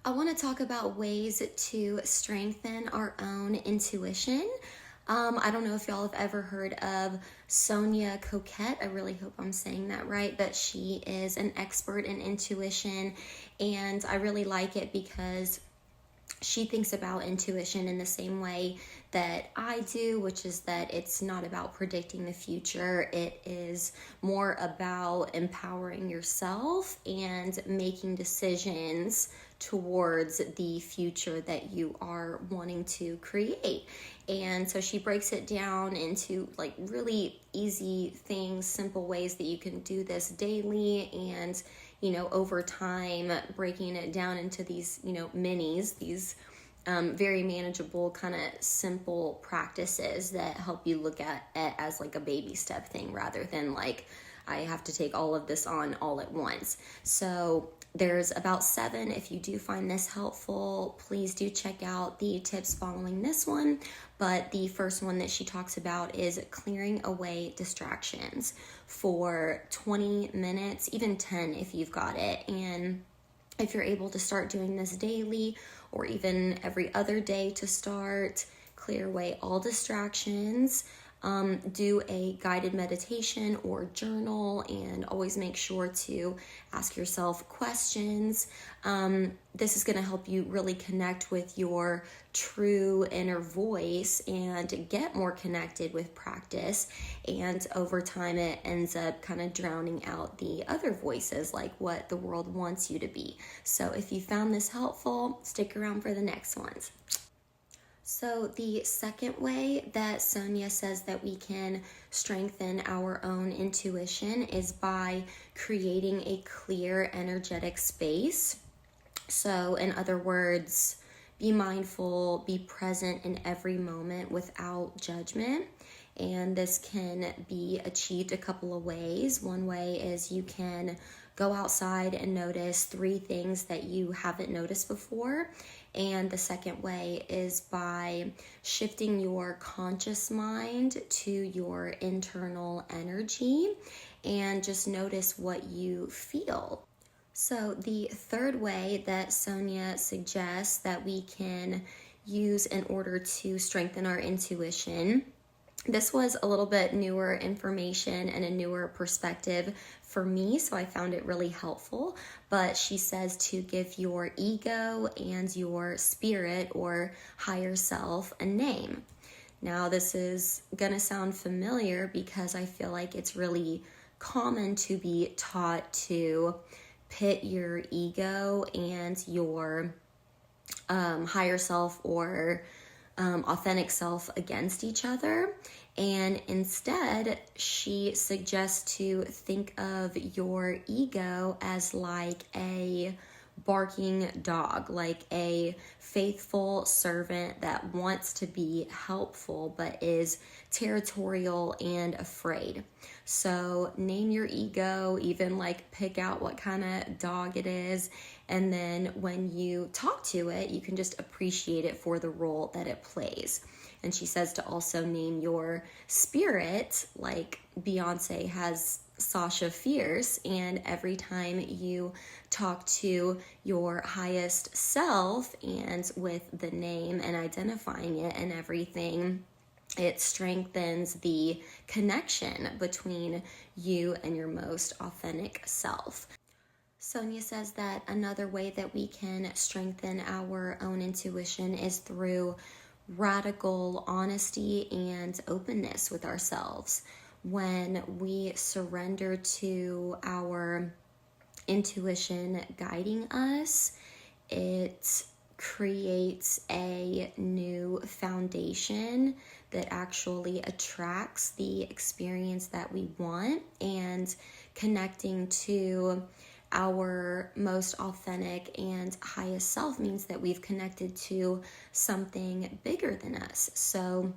I want to talk about ways to strengthen our own intuition. I don't know if y'all have ever heard of Sonia Coquette. I really hope I'm saying that right, but she is an expert in intuition, and I really like it because she thinks about intuition in the same way that I do, which is that it's not about predicting the future. It is more about empowering yourself and making decisions towards the future that you are wanting to create. And so she breaks it down into like really easy things, simple ways that you can do this daily, and over time, breaking it down into these, minis, these very manageable, kind of simple practices that help you look at it as like a baby step thing rather than like, I have to take all of this on all at once. So there's about 7. If you do find this helpful, please do check out the tips following this one. But the first one that she talks about is clearing away distractions for 20 minutes, even 10 if you've got it. And if you're able to start doing this daily or even every other day to start, clear away all distractions. Do a guided meditation or journal, and always make sure to ask yourself questions. This is going to help you really connect with your true inner voice and get more connected with practice. And over time, it ends up kind of drowning out the other voices, like what the world wants you to be. So if you found this helpful, stick around for the next ones. So the second way that Sonia says that we can strengthen our own intuition is by creating a clear energetic space. So in other words, be mindful, be present in every moment without judgment. And this can be achieved a couple of ways. One way is you can go outside and notice 3 things that you haven't noticed before. And the second way is by shifting your conscious mind to your internal energy and just notice what you feel. So the third way that Sonia suggests that we can use in order to strengthen our intuition, this was a little bit newer information and a newer perspective for me, so I found it really helpful. But she says to give your ego and your spirit or higher self a name. Now, this is gonna sound familiar because I feel like it's really common to be taught to pit your ego and your higher self or authentic self against each other. And instead, she suggests to think of your ego as like a barking dog, like a faithful servant that wants to be helpful but is territorial and afraid. So name your ego, even like pick out what kind of dog it is, and then when you talk to it, you can just appreciate it for the role that it plays. And she says to also name your spirit, like Beyonce has Sasha Fierce, and every time you talk to your highest self and with the name and identifying it and everything, it strengthens the connection between you and your most authentic self. Sonia says that another way that we can strengthen our own intuition is through radical honesty and openness with ourselves. When we surrender to our intuition guiding us, it creates a new foundation that actually attracts the experience that we want, and connecting to our most authentic and highest self means that we've connected to something bigger than us. So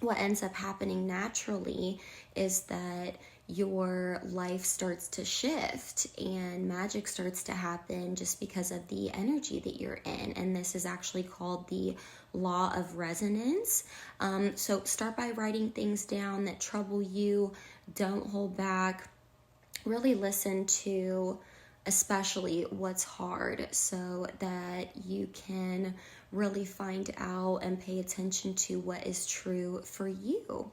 what ends up happening naturally is that your life starts to shift and magic starts to happen just because of the energy that you're in. And this is actually called the law of resonance. So start by writing things down that trouble you. Don't hold back. Really listen to especially what's hard, so that you can really find out and pay attention to what is true for you.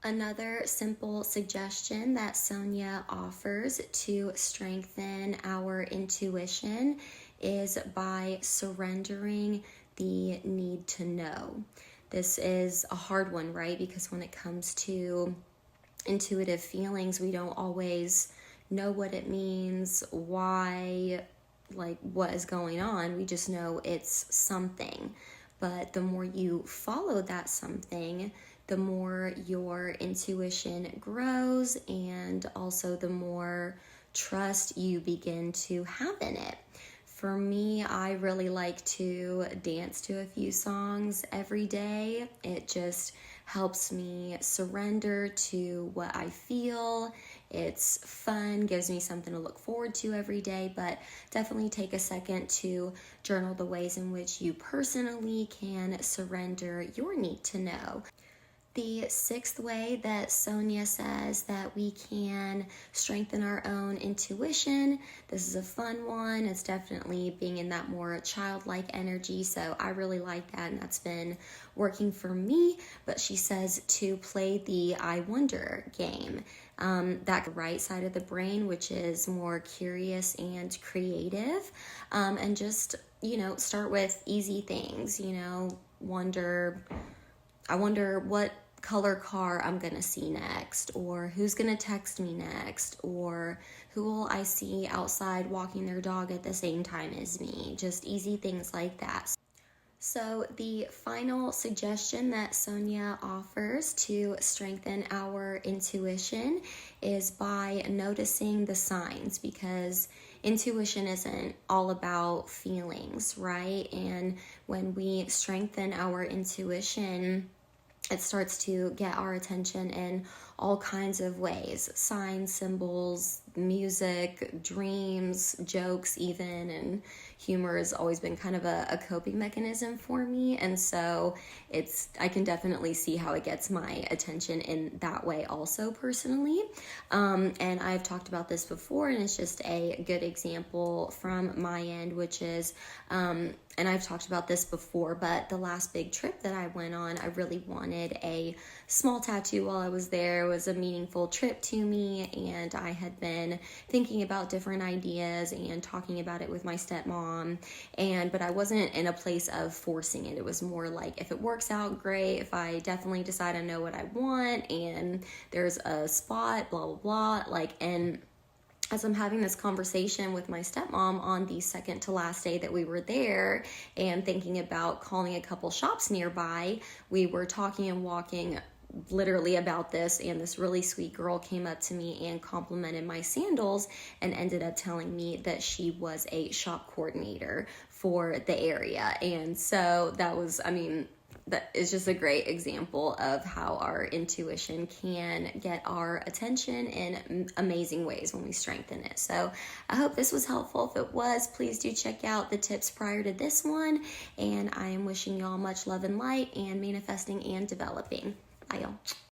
Another simple suggestion that Sonia offers to strengthen our intuition is by surrendering the need to know. This is a hard one, right? Because when it comes to intuitive feelings, we don't always know what it means, why, like what is going on. We just know it's something. But the more you follow that something, the more your intuition grows, and also the more trust you begin to have in it. For me, I really like to dance to a few songs every day. It just helps me surrender to what I feel. It's fun, gives me something to look forward to every day, but definitely take a second to journal the ways in which you personally can surrender your need to know. The sixth way that Sonia says that we can strengthen our own intuition, this is a fun one. It's definitely being in that more childlike energy, so I really like that, and that's been working for me. But she says to play the I wonder game. That right side of the brain, which is more curious and creative, and just, start with easy things, I wonder what color car I'm gonna see next, or who's gonna text me next, or who will I see outside walking their dog at the same time as me. Just easy things like that. So the final suggestion that Sonia offers to strengthen our intuition is by noticing the signs, because intuition isn't all about feelings, right? And when we strengthen our intuition, it starts to get our attention in all kinds of ways. Signs, symbols, music, dreams, jokes even, and humor has always been kind of a coping mechanism for me. And so I can definitely see how it gets my attention in that way also personally. And I've talked about this before, and it's just a good example from my end, which is, and I've talked about this before, but the last big trip that I went on, I really wanted a small tattoo while I was there. It was a meaningful trip to me, and I had been thinking about different ideas and talking about it with my stepmom, but I wasn't in a place of forcing it. It was more like, if it works out, great. If I definitely decide I know what I want and there's a spot, blah, blah, blah, and as I'm having this conversation with my stepmom on the second to last day that we were there and thinking about calling a couple shops nearby, we were talking and walking literally about this, and this really sweet girl came up to me and complimented my sandals and ended up telling me that she was a shop coordinator for the area. And so that is just a great example of how our intuition can get our attention in amazing ways when we strengthen it. So I hope this was helpful. If it was, please do check out the tips prior to this one. And I am wishing y'all much love and light and manifesting and developing. Bye, y'all.